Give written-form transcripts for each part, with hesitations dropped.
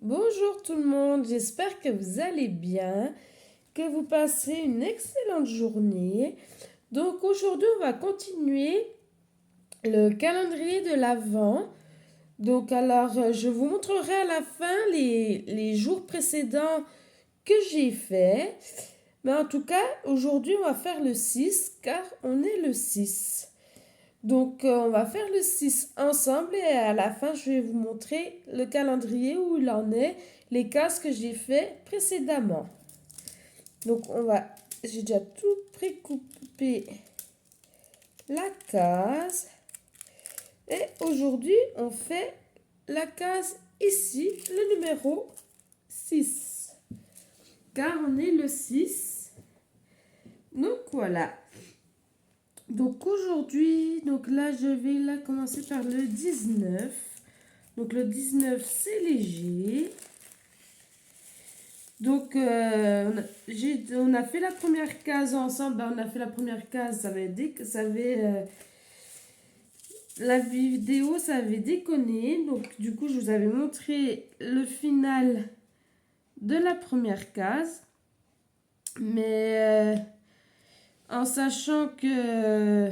Bonjour tout le monde, j'espère que vous allez bien, que vous passez une excellente journée. Donc aujourd'hui, on va continuer le calendrier de l'Avent. Je vous montrerai à la fin les jours précédents que j'ai fait. Mais en tout cas, aujourd'hui, on va faire le 6 car on est le 6. On va faire le 6 ensemble et à la fin, je vais vous montrer le calendrier où il en est, les cases que j'ai fait précédemment. J'ai déjà tout précoupé la case. Et aujourd'hui, on fait la case ici, le numéro 6. Car on est le 6. Donc voilà. Donc aujourd'hui, je vais commencer par le 19. Donc le 19, c'est léger. On a fait la première case ensemble. On a fait la première case, la vidéo, ça avait déconné. Donc du coup, je vous avais montré le final de la première case. Mais en sachant que...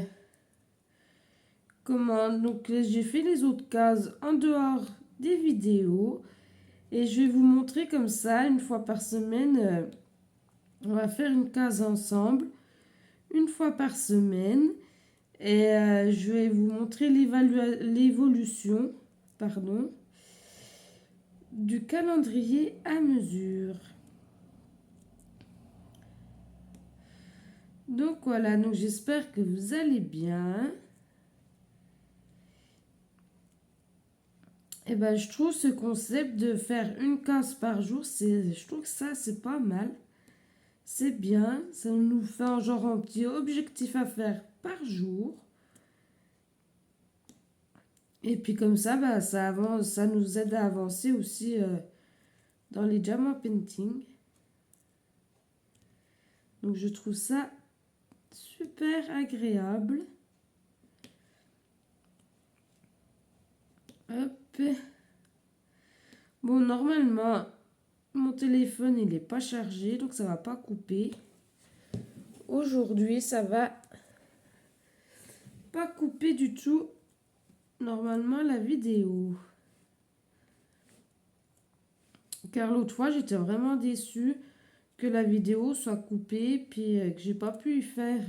j'ai fait les autres cases en dehors des vidéos. Et je vais vous montrer comme ça, une fois par semaine, on va faire une case ensemble, une fois par semaine. Et je vais vous montrer l'évolution du calendrier à mesure. Donc voilà, j'espère que vous allez bien. Et ben, je trouve ce concept de faire une case par jour, je trouve que ça, c'est pas mal. C'est bien, ça nous fait un petit objectif à faire par jour. Et puis comme ça, ça avance, ça nous aide à avancer aussi dans les diamant painting. Donc je trouve ça super agréable. Hop. Bon, normalement, mon téléphone, il n'est pas chargé, donc ça va pas couper. Aujourd'hui, ça va pas couper du tout, normalement, la vidéo. Car l'autre fois, j'étais vraiment déçue que la vidéo soit coupée, puis que j'ai pas pu y faire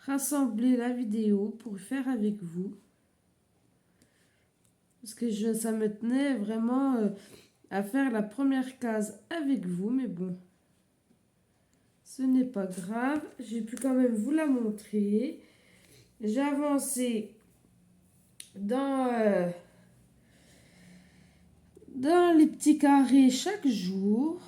rassembler la vidéo pour faire avec vous. Parce que ça me tenait vraiment à faire la première case avec vous, mais bon, ce n'est pas grave. J'ai pu quand même vous la montrer. J'ai avancé dans les petits carrés chaque jour.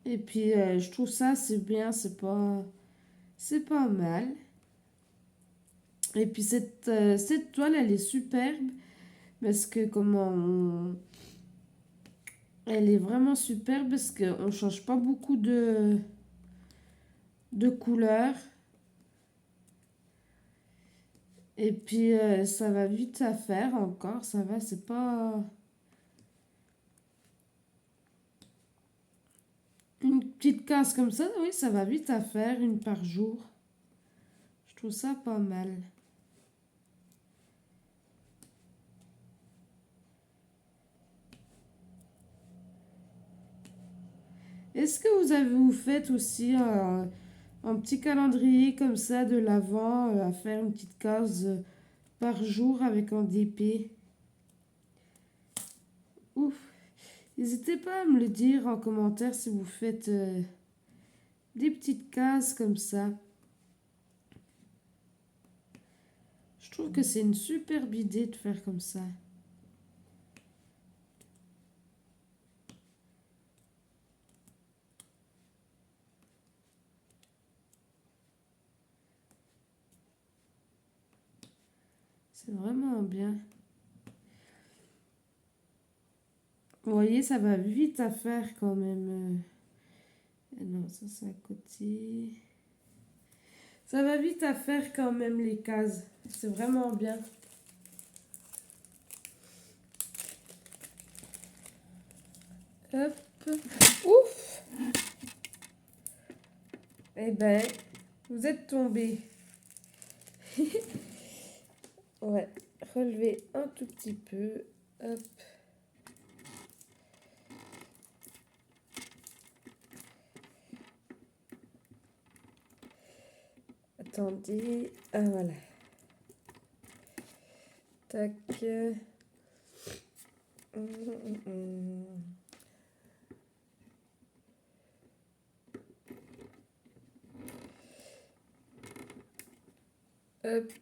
Et puis, je trouve ça, c'est bien, c'est pas mal. Et puis, cette toile, elle est superbe. Parce que elle est vraiment superbe parce qu'on ne change pas beaucoup de couleurs. Et puis, ça va vite à faire encore. Ça va, c'est pas... Une petite case comme ça, oui, ça va vite à faire, une par jour. Je trouve ça pas mal. Est-ce que vous faites aussi un petit calendrier comme ça de l'Avent à faire une petite case par jour avec un DP? Ouf! N'hésitez pas à me le dire en commentaire si vous faites des petites cases comme ça. Je trouve que c'est une superbe idée de faire comme ça. C'est vraiment bien. Vous voyez, ça va vite à faire quand même. Non, ça c'est à côté. Ça va vite à faire quand même les cases. C'est vraiment bien. Hop. Ouf. Eh ben, vous êtes tombé. Ouais, relevez un tout petit peu. Hop. Attendez. Ah, voilà. Tac. Hop.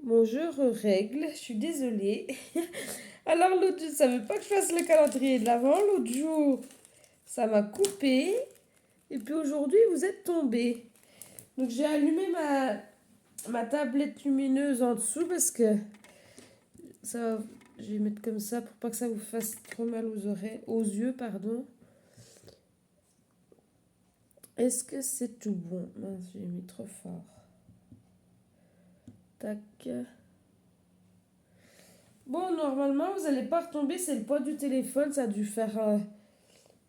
Bon, je règle. Je suis désolée. Alors, l'autre, je ne savais pas que je fasse le calendrier de l'avant. L'autre jour, ça m'a coupé. Et puis aujourd'hui, vous êtes tombé. Donc, j'ai allumé ma tablette lumineuse en dessous parce que ça, je vais mettre comme ça pour pas que ça vous fasse trop mal aux oreilles, aux yeux, pardon. Est-ce que c'est tout bon? Mince, j'ai mis trop fort. Tac. Bon, normalement, vous n'allez pas retomber. C'est le poids du téléphone. Ça a dû faire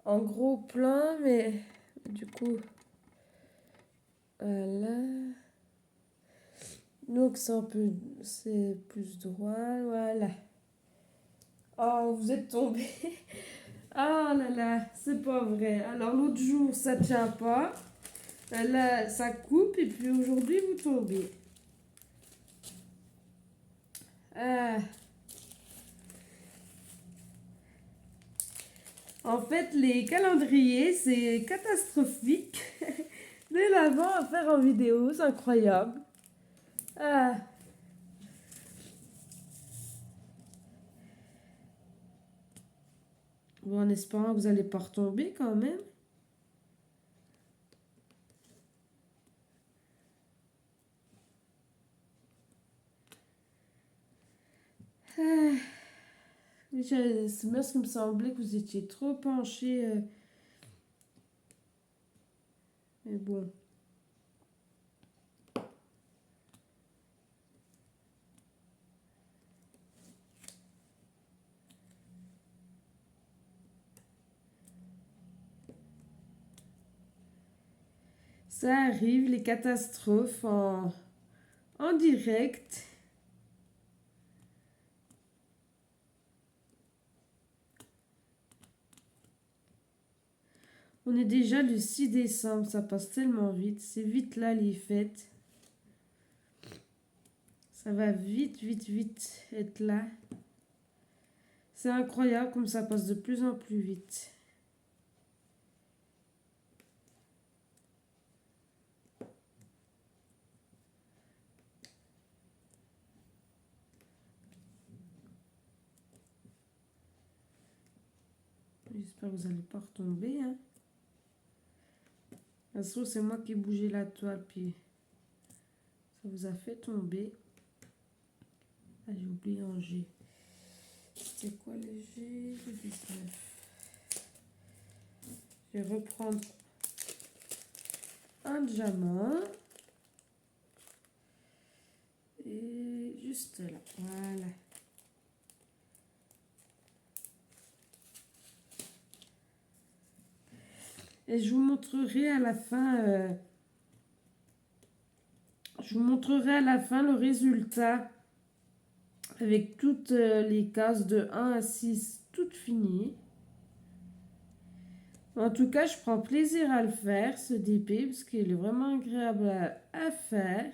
un gros plein, mais du coup, voilà. Donc, c'est plus droit. Voilà. Oh, vous êtes tombé. Ah là là, c'est pas vrai. Alors, l'autre jour, ça tient pas. Là, ça coupe. Et puis aujourd'hui, vous tombez. Ah. En fait, les calendriers, c'est catastrophique. Dès l'avant à faire en vidéo, c'est incroyable. Ah. Bon, en espérant que vous n'allez pas retomber quand même. Ah. C'est parce qu'il me semblait que vous étiez trop penché. Mais bon. Ça arrive, les catastrophes en direct. On est déjà le 6 décembre, ça passe tellement vite. C'est vite là les fêtes. Ça va vite, vite, vite être là. C'est incroyable comme ça passe de plus en plus vite. J'espère que vous n'allez pas retomber. Hein. De toute façon, c'est moi qui ai bougé la toile, puis ça vous a fait tomber. Ah, j'ai oublié un G. C'est quoi le G? Le 19. Je vais reprendre un diamant. Et juste là. Voilà. Et je vous montrerai à la fin... je vous montrerai à la fin le résultat avec toutes les cases de 1 à 6 toutes finies. En tout cas, je prends plaisir à le faire, ce DP, parce qu'il est vraiment agréable à faire.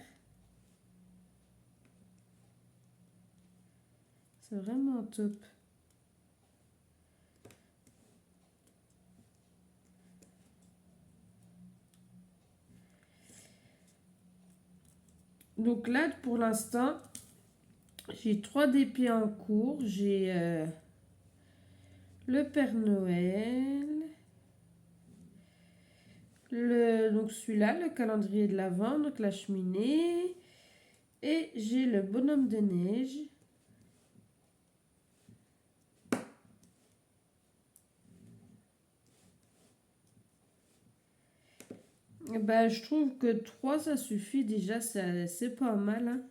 C'est vraiment top. Donc là, pour l'instant, j'ai 3 DP en cours. J'ai le Père Noël. Donc celui-là, le calendrier de l'Avent, donc la cheminée. Et j'ai le bonhomme de neige. Ben, je trouve que 3, ça suffit déjà, c'est pas mal. Hein.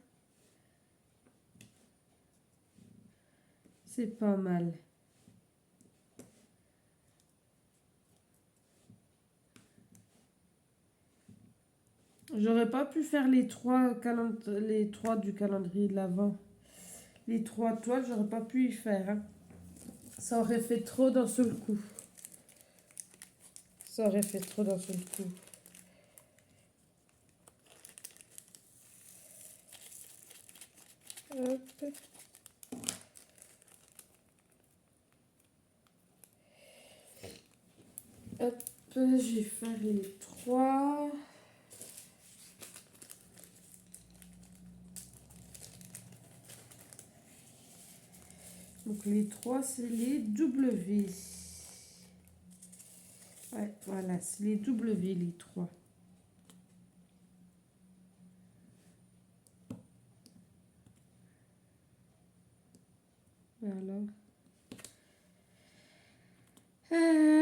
C'est pas mal. J'aurais pas pu faire les trois du calendrier de l'Avent. Les trois toiles, j'aurais pas pu y faire, hein. Ça aurait fait trop d'un seul coup. Ça aurait fait trop d'un seul coup. Hop. Hop, je vais faire les trois. Donc les trois, c'est les W. Ouais, voilà, c'est les W, les trois. Voilà.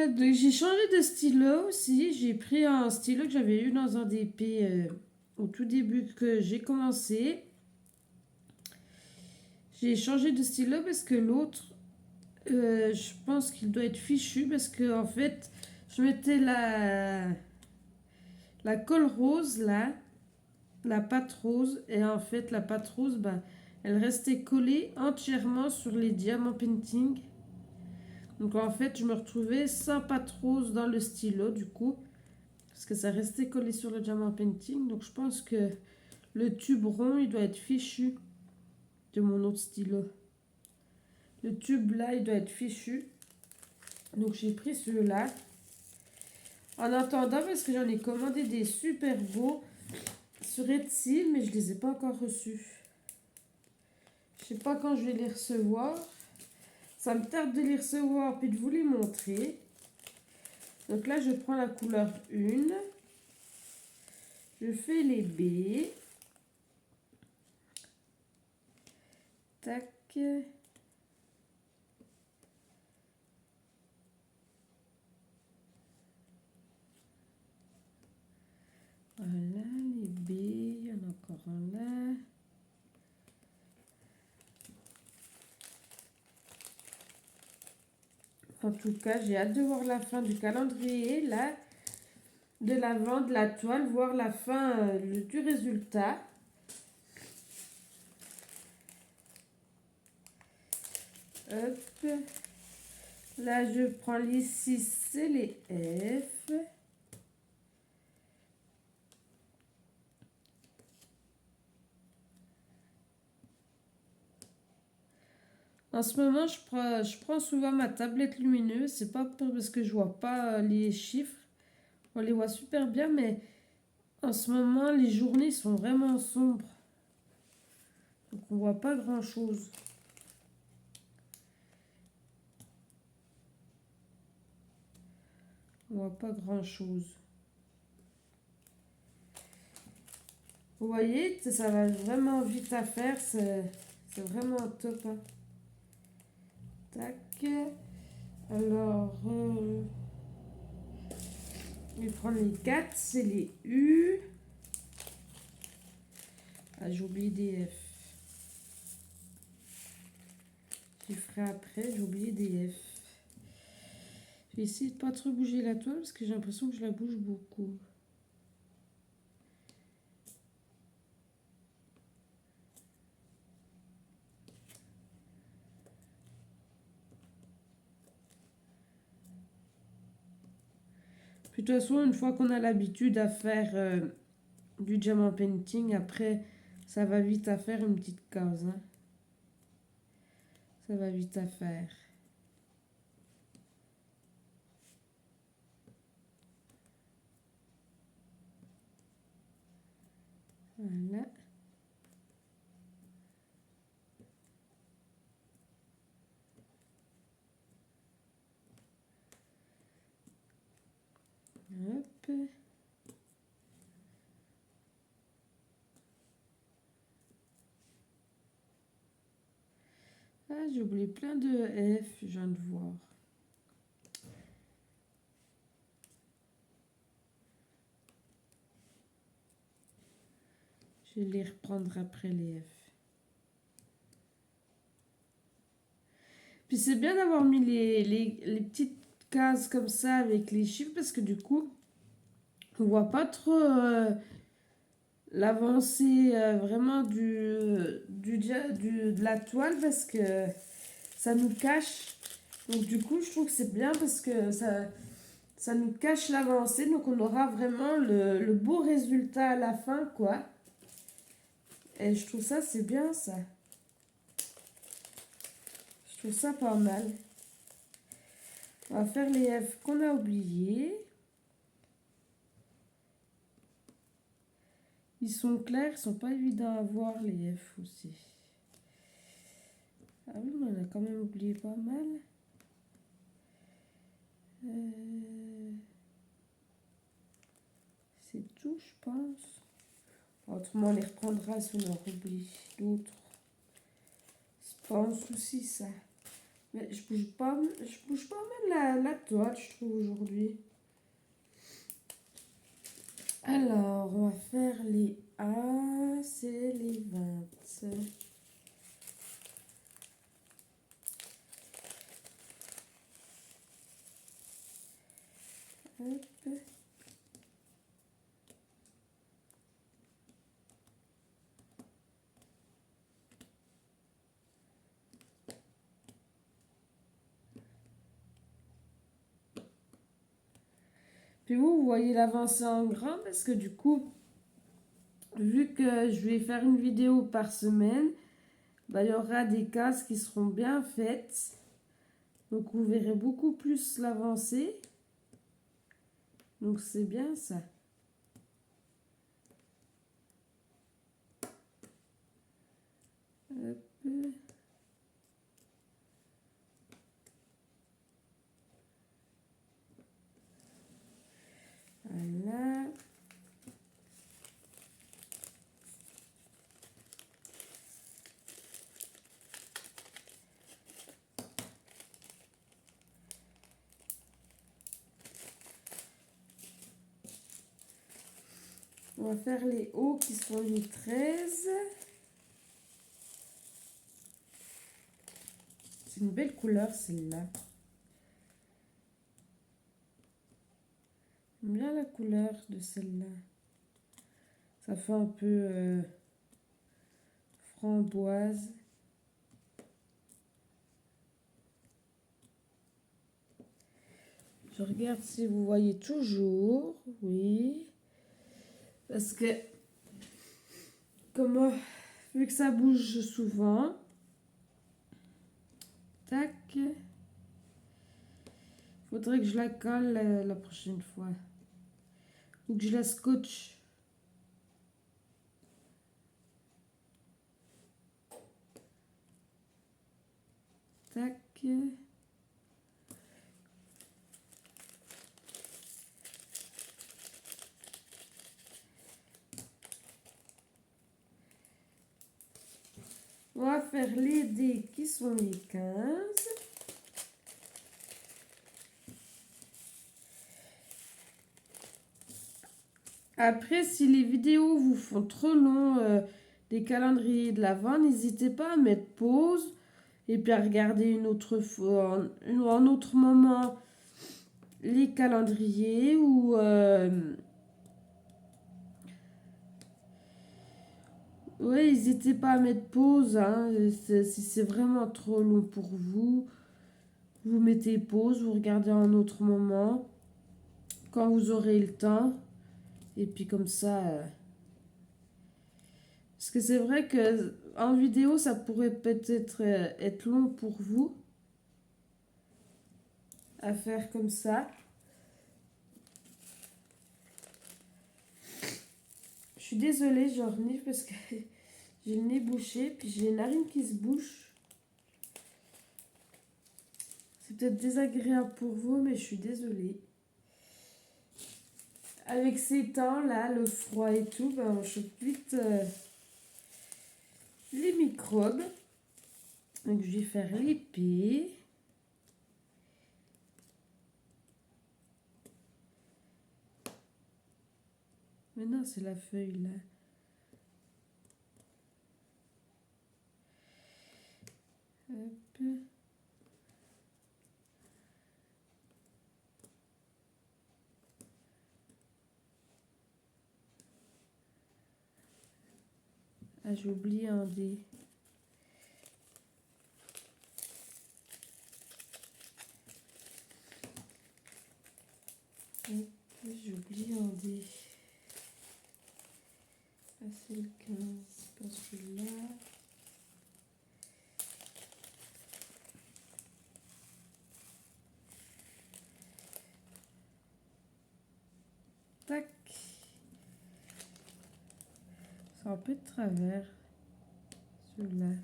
Donc j'ai changé de stylo aussi. J'ai pris un stylo que j'avais eu dans un DP au tout début que j'ai commencé. J'ai changé de stylo parce que l'autre, je pense qu'il doit être fichu parce que en fait, je mettais la colle rose là, la pâte rose, et en fait la pâte rose, bah, elle restait collée entièrement sur les diamants painting. Donc en fait, je me retrouvais sans pâte rose dans le stylo du coup, parce que ça restait collé sur le diamant painting. Donc je pense que le tube rond, il doit être fichu de mon autre stylo. Le tube là, il doit être fichu. Donc j'ai pris celui-là. En attendant, parce que j'en ai commandé des super beaux sur Etsy, mais je les ai pas encore reçus. Je sais pas quand je vais les recevoir. Ça me tarde de les recevoir puis de vous les montrer. Donc là, je prends la couleur 1. Je fais les B. Tac. Voilà, les B. Il y en a encore un là. En tout cas, j'ai hâte de voir la fin du calendrier, là, de l'avant de la toile, voir la fin du résultat. Hop. Là, je prends les 6 et les F. En ce moment, je prends souvent ma tablette lumineuse. C'est pas parce que je vois pas les chiffres. On les voit super bien, mais en ce moment, les journées sont vraiment sombres. Donc, on voit pas grand-chose. On voit pas grand-chose. Vous voyez, ça va vraiment vite à faire. C'est vraiment top, hein. Tac. Alors, je vais prendre les 4, c'est les U. Ah, j'ai oublié des F. Je ferai après, j'ai oublié des F. Je vais essayer de pas trop bouger la toile parce que j'ai l'impression que je la bouge beaucoup. Puis de toute façon, une fois qu'on a l'habitude à faire du diamant painting, après, ça va vite à faire une petite case, hein. Ça va vite à faire. Voilà. Hop. Ah, j'ai oublié plein de F, je viens de voir. Je vais les reprendre après les F. Puis c'est bien d'avoir mis les petites cases comme ça avec les chiffres parce que du coup, on voit pas trop l'avancée vraiment de la toile parce que ça nous cache. Donc du coup, je trouve que c'est bien parce que ça nous cache l'avancée. Donc on aura vraiment le beau résultat à la fin, quoi. Et je trouve ça, c'est bien ça. Je trouve ça pas mal. On va faire les F qu'on a oubliés. Ils sont clairs, ils sont pas évidents à voir les F aussi. Ah oui, on en a quand même oublié pas mal. C'est tout, je pense. Autrement, on les reprendra si on en oublie d'autres. C'est pas un souci, ça. Mais je bouge pas mal la toile, je trouve, aujourd'hui. Alors, on va faire les A, c'est les 20. Hop. Puis vous voyez l'avancée en grand parce que du coup, vu que je vais faire une vidéo par semaine, bah, il y aura des cases qui seront bien faites. Donc vous verrez beaucoup plus l'avancée. Donc c'est bien ça. Hop. Voilà. On va faire les hauts qui sont une 13. C'est une belle couleur celle-là. J'aime bien la couleur de celle-là. Ça fait un peu framboise. Je regarde si vous voyez toujours. Oui. Parce que, comme vu que ça bouge souvent, tac, faudrait que je la colle la prochaine fois. Ou que je la scotche. Tac. On va faire les dés qui sont les 15. Après, si les vidéos vous font trop long, des calendriers de l'Avent, n'hésitez pas à mettre pause et puis à regarder une autre fois, un autre moment, les calendriers ou ouais, n'hésitez pas à mettre pause, hein, si c'est vraiment trop long pour vous, vous mettez pause, vous regardez un autre moment quand vous aurez le temps et puis comme ça. Parce que c'est vrai que en vidéo, ça pourrait peut-être être long pour vous à faire comme ça. Je suis désolée, je renifle parce que j'ai le nez bouché, puis j'ai les narines qui se bouchent. C'est peut-être désagréable pour vous, mais je suis désolée. Avec ces temps-là, le froid et tout, ben, on chope vite les microbes. Donc je vais faire l'épée. Mais non, c'est la feuille là. Hop. Ah, j'ai oublié un dé. J'ai oublié un dé. Ah, c'est le 15, pas celui-là. Tac. C'est un peu de travers. Celui-là.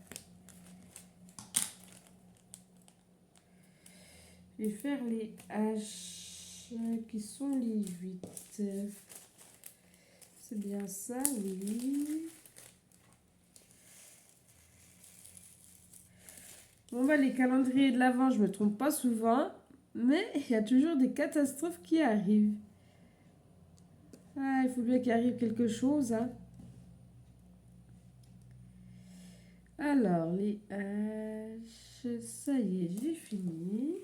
Je vais faire les H qui sont les 8. C'est bien ça, oui. Bon, bah, les calendriers de l'Avent, je me trompe pas souvent. Mais il y a toujours des catastrophes qui arrivent. Ah, il faut bien qu'il arrive quelque chose, hein. Alors, les H, ça y est, j'ai fini.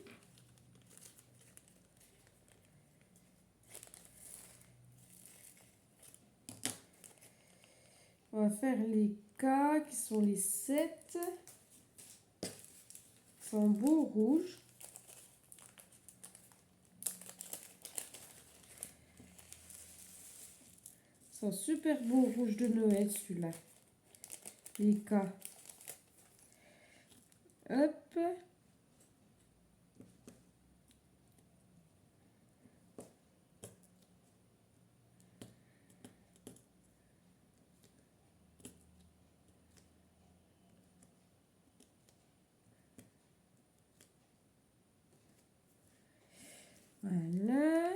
On va faire les K qui sont les 7. C'est en beau rouge. C'est un super beau rouge de Noël celui-là. Les K. Hop. Voilà.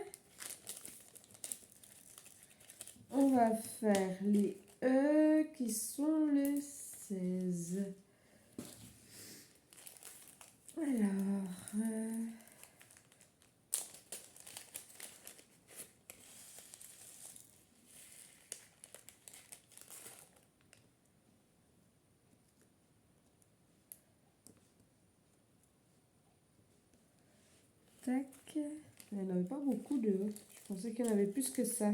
On va faire les E qui sont les 16. Alors, tac. Il n'y en avait pas beaucoup de E. Je pensais qu'il y en avait plus que ça.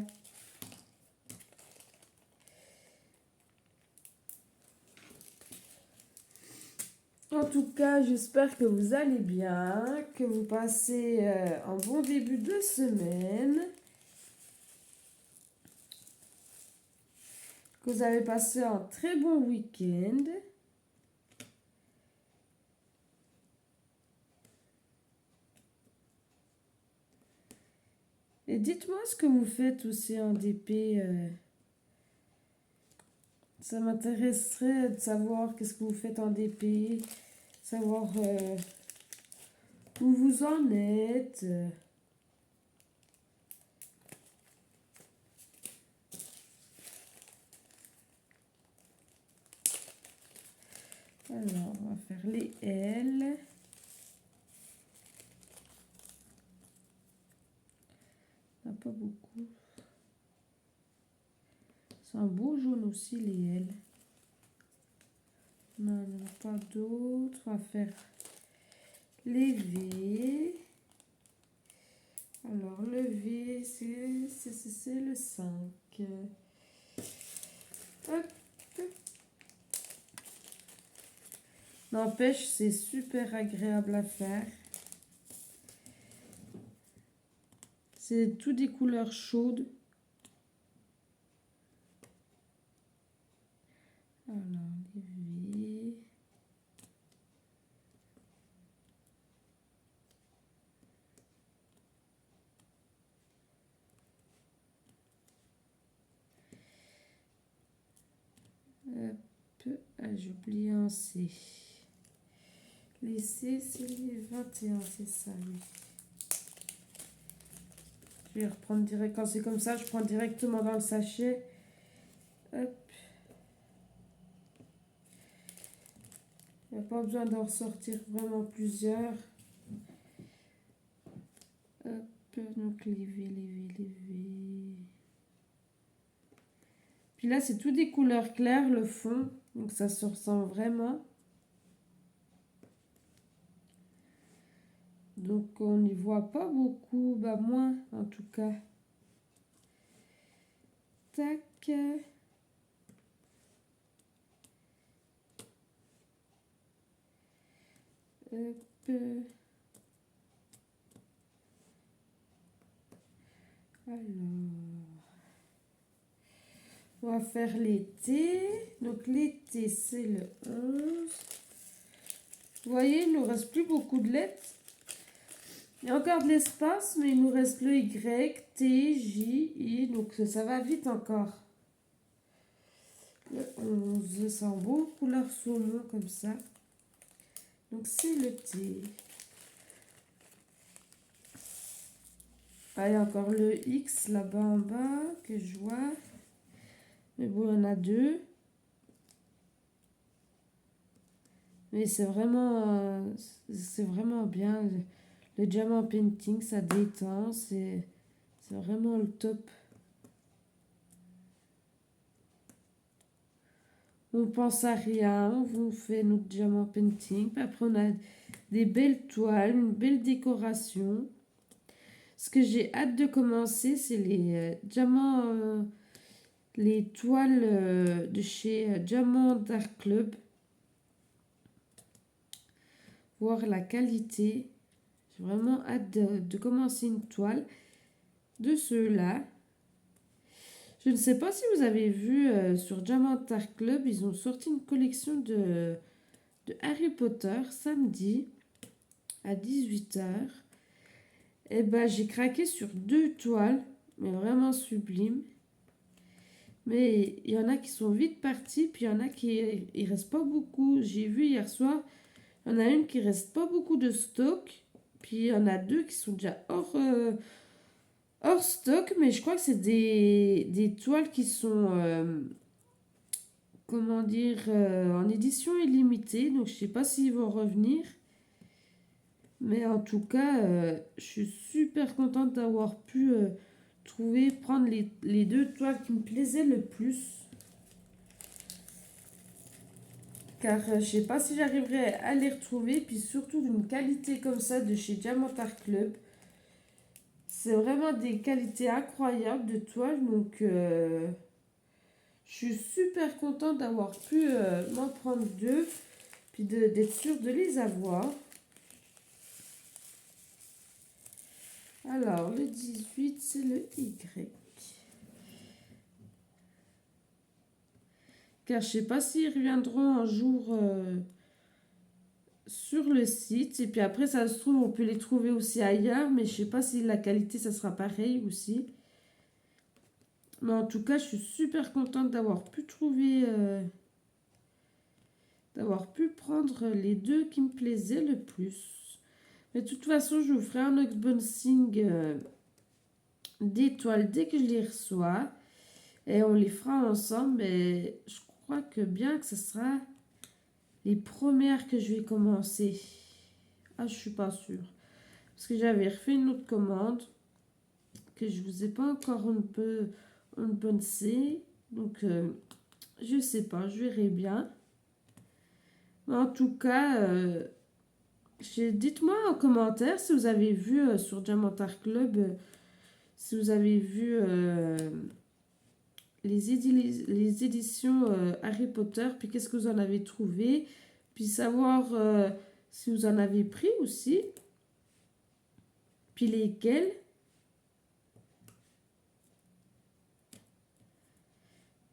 En tout cas, j'espère que vous allez bien, que vous passez un bon début de semaine, que vous avez passé un très bon week-end. Et dites-moi ce que vous faites aussi en DP. Ça m'intéresserait de savoir qu'est-ce que vous faites en DP, savoir où vous en êtes. Alors, on va faire les L. Il n'y en a pas beaucoup. C'est un beau jaune aussi, les L. Non, il n'y en a pas d'autres. On va faire les V. Alors, le V, c'est le 5. Hop. N'empêche, c'est super agréable à faire. C'est tout des couleurs chaudes. Alors, les V. Hop. Ah, j'ai oublié un C. Les C, c'est les 21, c'est ça, oui. Je vais reprendre direct. Quand c'est comme ça, je prends directement dans le sachet. Hop. Il n'y a pas besoin d'en ressortir vraiment plusieurs. Hop. Donc les V, les V, les V. Puis là, c'est tout des couleurs claires, le fond. Donc ça se ressent vraiment. Donc on n'y voit pas beaucoup, bah moins en tout cas. Tac. Hop. Alors, on va faire l'été. Donc l'été, c'est le 11. Vous voyez, il ne nous reste plus beaucoup de lettres. Il y a encore de l'espace, mais il nous reste le Y, T, J, I. Donc ça va vite encore. Le 11, c'est en beau couleur saumon comme ça. Donc c'est le T. Ah, il y a encore le X là-bas en bas que je vois. Mais bon, il y en a deux. Mais c'est vraiment bien. Le diamant painting, ça détend. C'est vraiment le top. On pense à rien, on fait notre diamant painting. Puis après, on a des belles toiles, une belle décoration. Ce que j'ai hâte de commencer, c'est les diamants, les toiles de chez Diamant Dark Club. Voir la qualité. J'ai vraiment hâte de commencer une toile de ceux-là. Je ne sais pas si vous avez vu sur Diamant Dark Club, ils ont sorti une collection de Harry Potter samedi à 18h. Et ben j'ai craqué sur 2 toiles, mais vraiment sublimes. Mais il y en a qui sont vite partis, puis il y en a qui il reste pas beaucoup. J'ai vu hier soir, il y en a une qui reste pas beaucoup de stock, puis il y en a 2 qui sont déjà hors stock, mais je crois que c'est des toiles qui sont comment dire en édition illimitée, donc je sais pas s'ils vont revenir. Mais en tout cas, je suis super contente d'avoir pu prendre les 2 toiles qui me plaisaient le plus. Car je sais pas si j'arriverai à les retrouver. Puis surtout d'une qualité comme ça de chez Diamant Art Club. C'est vraiment des qualités incroyables de toiles. Donc je suis super contente d'avoir pu m'en prendre 2. Puis d'être sûre de les avoir. Alors, le 18, c'est le Y. Car je ne sais pas s'ils reviendront un jour sur le site. Et puis après, ça se trouve, on peut les trouver aussi ailleurs. Mais je ne sais pas si la qualité, ça sera pareil aussi. Mais en tout cas, je suis super contente d'avoir pu trouver... d'avoir pu prendre les 2 qui me plaisaient le plus. Mais de toute façon, je vous ferai un unboxing des toiles dès que je les reçois. Et on les fera ensemble. Mais je crois que bien que ce sera les premières que je vais commencer. Ah, je suis pas sûre. Parce que j'avais refait une autre commande que je vous ai pas encore unboxé. Donc, je sais pas, je verrai bien. Mais en tout cas, dites-moi en commentaire si vous avez vu sur Diamant Art Club, si vous avez vu les éditions Harry Potter, puis qu'est-ce que vous en avez trouvé, puis savoir si vous en avez pris aussi, puis lesquels.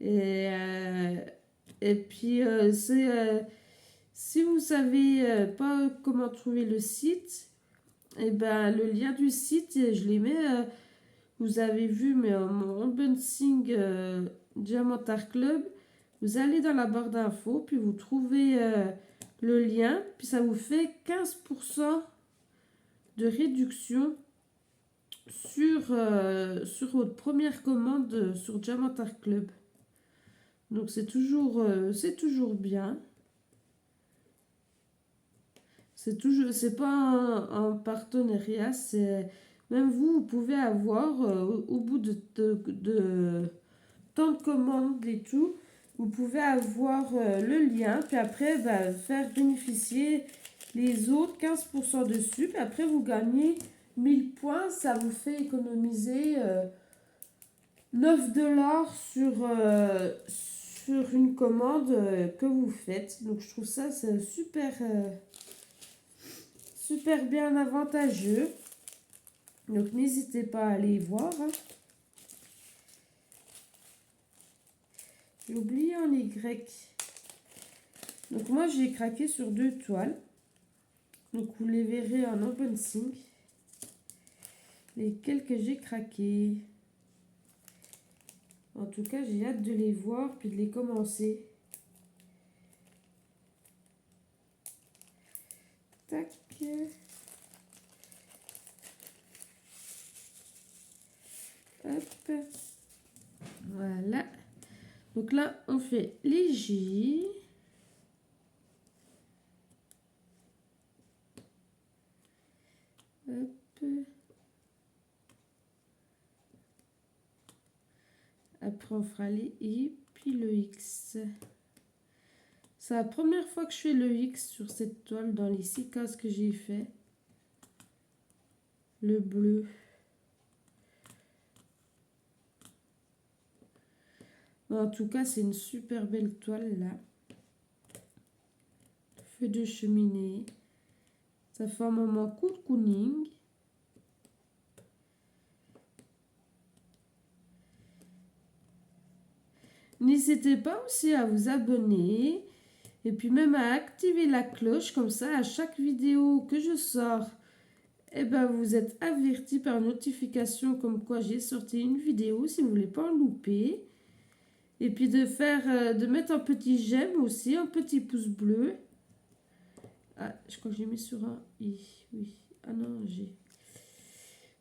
Et puis, si vous savez pas comment trouver le site, et ben, le lien du site, je les mets. Vous avez vu mon unboxing Diamant Art Club. Vous allez dans la barre d'infos, puis vous trouvez le lien, puis ça vous fait 15% de réduction sur votre première commande sur Diamant Art Club. Donc c'est toujours bien. C'est pas un partenariat, c'est même vous pouvez avoir au bout de tant de commandes et tout, vous pouvez avoir le lien, puis après faire bénéficier les autres 15% dessus, puis après vous gagnez 1000 points, ça vous fait économiser 9 $ sur une commande que vous faites. Donc je trouve ça c'est super super bien avantageux. Donc n'hésitez pas à aller voir. Hein. J'ai oublié en Y. Donc moi j'ai craqué sur 2 toiles. Donc vous les verrez en unboxing. Lesquelles que j'ai craqué. En tout cas j'ai hâte de les voir puis de les commencer. Tac. Hop. Voilà. Donc là, on fait les J. Hop. Après, on fera les I, puis le X. C'est la première fois que je fais le X sur cette toile dans les 6 cases que j'ai fait. Le bleu. En tout cas, c'est une super belle toile là. Feu de cheminée. Ça fait un moment coup de cooning. N'hésitez pas aussi à vous abonner et puis même à activer la cloche, comme ça à chaque vidéo que je sors, eh ben, vous êtes averti par notification comme quoi j'ai sorti une vidéo si vous ne voulez pas en louper. Et puis de mettre un petit j'aime aussi, un petit pouce bleu. Ah, je crois que j'ai mis sur un I, oui. Ah non, j'ai.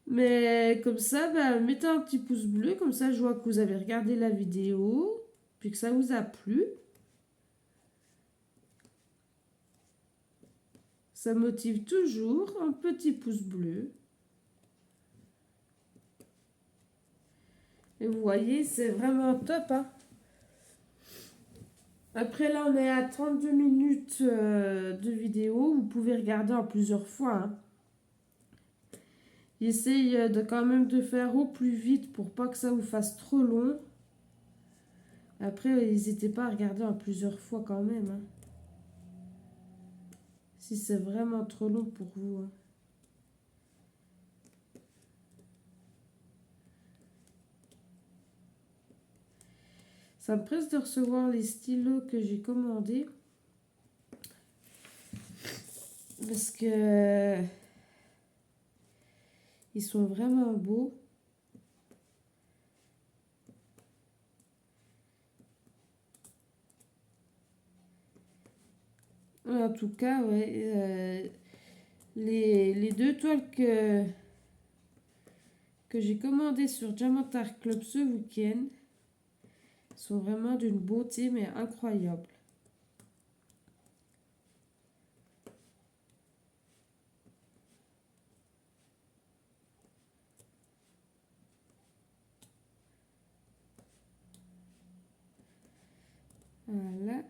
Mais comme ça, bah, mettez un petit pouce bleu, comme ça je vois que vous avez regardé la vidéo, puis que ça vous a plu. Ça motive toujours un petit pouce bleu. Et vous voyez, c'est vraiment top. Hein. Après là, on est à 32 minutes de vidéo. Vous pouvez regarder en plusieurs fois. Hein. J'essaye de quand même de faire au plus vite pour pas que ça vous fasse trop long. Après, n'hésitez pas à regarder en plusieurs fois quand même. Hein. Si c'est vraiment trop long pour vous. Hein. Ça me presse de recevoir les stylos que j'ai commandés. Parce que ils sont vraiment beaux. En tout cas, ouais, les 2 toiles que j'ai commandées sur Diamant Art Club ce week-end sont vraiment d'une beauté mais incroyable. Voilà.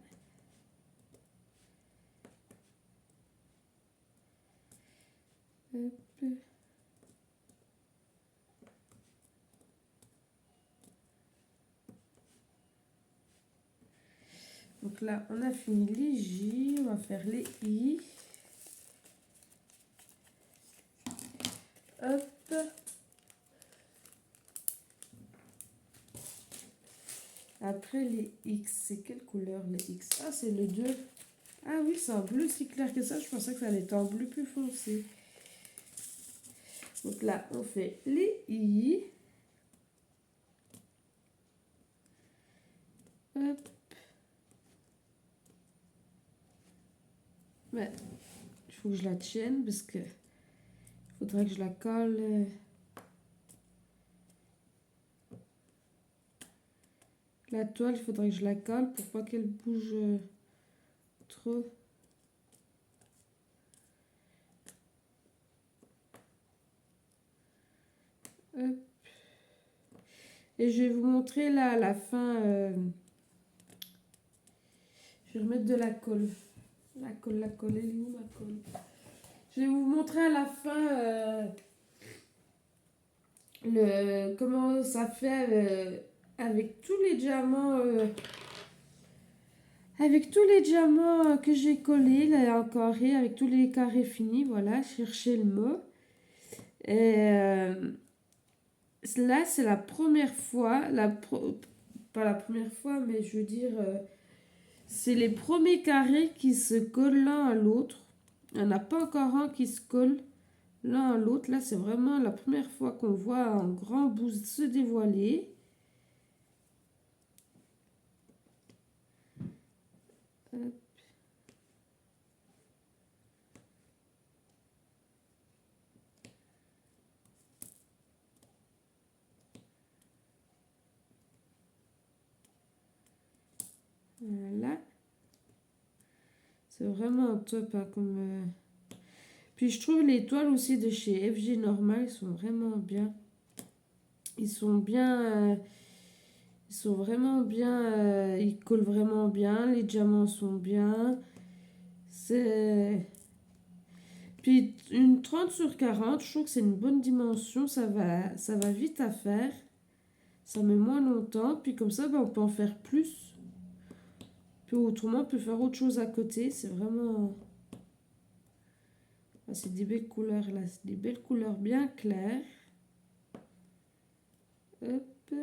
Hop. Donc là, on a fini les J, on va faire les I. Hop. Après les X, c'est quelle couleur les X? Ah, c'est le 2. Ah oui, c'est un bleu si clair que ça. Je pensais que ça allait être un bleu plus foncé. Donc là, on fait les I. Hop. Ouais. Il faut que je la tienne parce que il faudrait que je la colle. La toile, il faudrait que je la colle pour pas qu'elle bouge trop. Hop. Et je vais vous montrer là à la fin. Je vais remettre de la colle. La colle, elle est où ma colle? Je vais vous montrer à la fin comment ça fait avec tous les diamants Avec tous les diamants que j'ai collés, là, en carré, avec tous les carrés finis, voilà, chercher le mot. Et là, c'est la première fois, pas la première fois, mais je veux dire, c'est les premiers carrés qui se collent l'un à l'autre. Il n'y en a pas encore un qui se colle l'un à l'autre. Là, c'est vraiment la première fois qu'on voit un grand bout se dévoiler. Hop. Voilà. C'est vraiment top hein, comme... Puis je trouve les toiles aussi de chez FG Normal, ils sont vraiment bien. Ils sont bien... ils sont vraiment bien... ils collent vraiment bien. Les diamants sont bien. C'est... Puis une 30 sur 40, je trouve que c'est une bonne dimension. Ça va vite à faire. Ça met moins longtemps. Puis comme ça, ben, on peut en faire plus. Puis autrement, on peut faire autre chose à côté. C'est vraiment... Ah, c'est des belles couleurs là. C'est des belles couleurs bien claires. Hop.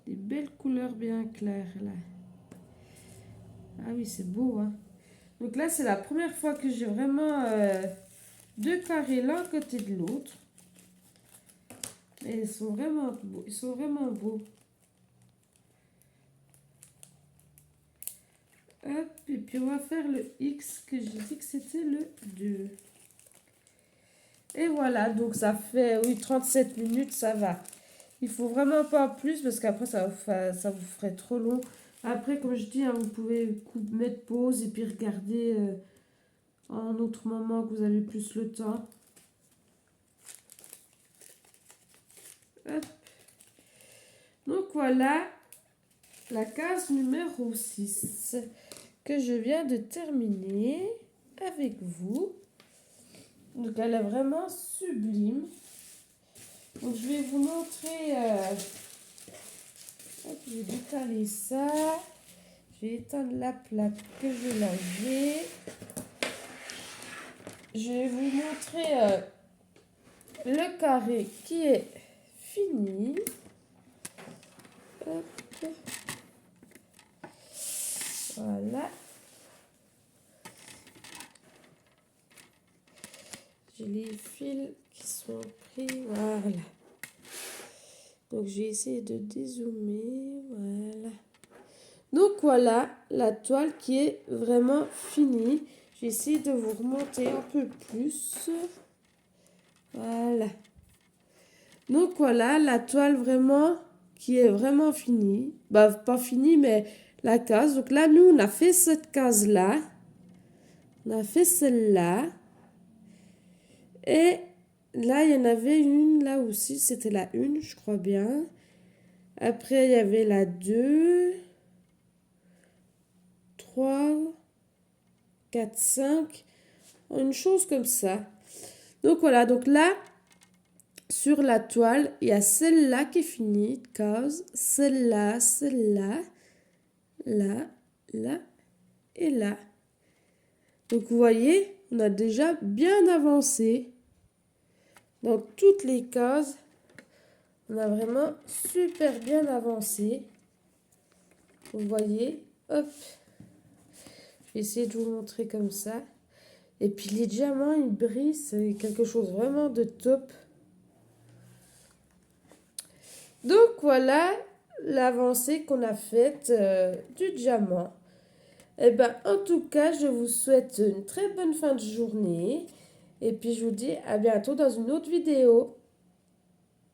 Des belles couleurs bien claires là. Ah oui, c'est beau hein. Donc là, c'est la première fois que j'ai vraiment deux carrés l'un à côté de l'autre. Et ils sont vraiment beaux. Ils sont vraiment beaux. Hop, et puis on va faire le X que j'ai dit que c'était le 2. Et voilà, donc ça fait, oui, 37 minutes, ça va. Il faut vraiment pas plus parce qu'après ça vous ferait trop long. Après, comme je dis, hein, vous pouvez mettre pause et puis regarder en autre moment que vous avez plus le temps. Hop. Donc voilà la case numéro 6 que je viens de terminer avec vous. Donc elle est vraiment sublime. Donc je vais vous montrer... hop, je vais décaler ça. Je vais éteindre la plaque que j'ai lavée. Je vais vous montrer le carré qui est fini. Hop. Voilà. J'ai les fils qui sont pris. Voilà. Donc j'ai essayé de dézoomer. Voilà. Donc voilà la toile qui est vraiment finie. J'ai essayé de vous remonter un peu plus. Voilà. Donc voilà la toile vraiment qui est vraiment finie. Bah pas finie mais la case. Donc là nous on a fait cette case là. On a fait celle-là. Et là il y en avait une là aussi. C'était la 1 je crois bien. Après il y avait la 2. 3, 4, 5, une chose comme ça. Donc voilà, donc là, sur la toile, il y a celle-là qui est finie, case, celle-là, celle-là, là, là et là. Donc vous voyez, on a déjà bien avancé. Dans toutes les cases, on a vraiment super bien avancé. Vous voyez, hop. Je vais essayer de vous montrer comme ça. Et puis les diamants, ils brillent, c'est quelque chose vraiment de top. Donc voilà l'avancée qu'on a faite du diamant. Et ben en tout cas, je vous souhaite une très bonne fin de journée. Et puis je vous dis à bientôt dans une autre vidéo.